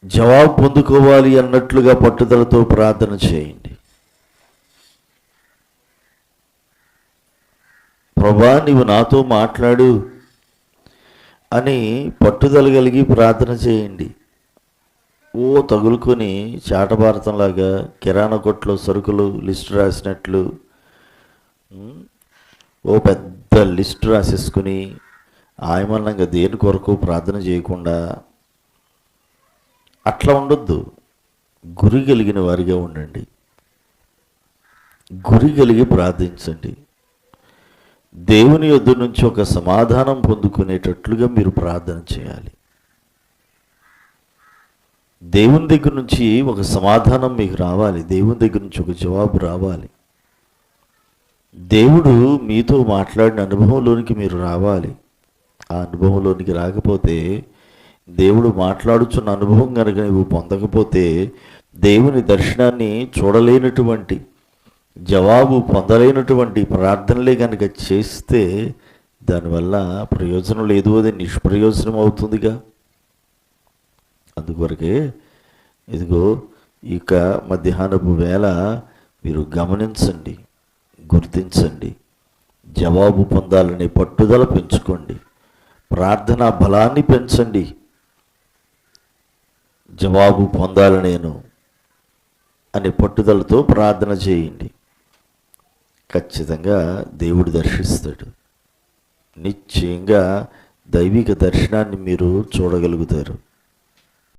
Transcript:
జవాబు పొందుకోవాలి అన్నట్లుగా పట్టుదలతో ప్రార్థన చేయండి. ప్రభా నీవు నాతో మాట్లాడు అని పట్టుదల కలిగి ప్రార్థన చేయండి. తగులుకొని చాటభారతంలాగా కిరాణా కొట్లో సరుకులు లిస్టు రాసినట్లు పెద్ద లిస్టు రాసేసుకుని ఆయమన్నంగా దేని కొరకు ప్రార్థన చేయకుండా అట్లా ఉండొద్దు. గురి కలిగిన వారిగా ఉండండి. గురి కలిగి ప్రార్థించండి. దేవుని యొద్ద నుంచి ఒక సమాధానం పొందుకునేటట్లుగా మీరు ప్రార్థన చేయాలి. దేవుని దగ్గర నుంచి ఒక సమాధానం మీకు రావాలి. దేవుని దగ్గర నుంచి ఒక జవాబు రావాలి. దేవుడు మీతో మాట్లాడిన అనుభవంలోనికి మీరు రావాలి. ఆ అనుభవంలోనికి రాకపోతే, దేవుడు మాట్లాడుచున్న అనుభవం కనుక నువ్వు పొందకపోతే, దేవుని దర్శనాన్ని చూడలేనటువంటి, జవాబు పొందలేనటువంటి ప్రార్థనలే కనుక చేస్తే దానివల్ల ప్రయోజనం లేదు, అది నిష్ప్రయోజనం అవుతుందిగా. అందుకొరకే ఇదిగో ఇక మధ్యాహ్నపు వేళ మీరు గమనించండి, గుర్తించండి, జవాబు పొందాలనే పట్టుదల పెంచుకోండి, ప్రార్థనా బలాన్ని పెంచండి. జవాబు పొందాలనేను అనే పట్టుదలతో ప్రార్థన చేయండి. ఖచ్చితంగా దేవుడు దర్శిస్తాడు. నిశ్చయంగా దైవిక దర్శనాన్ని మీరు చూడగలుగుతారు.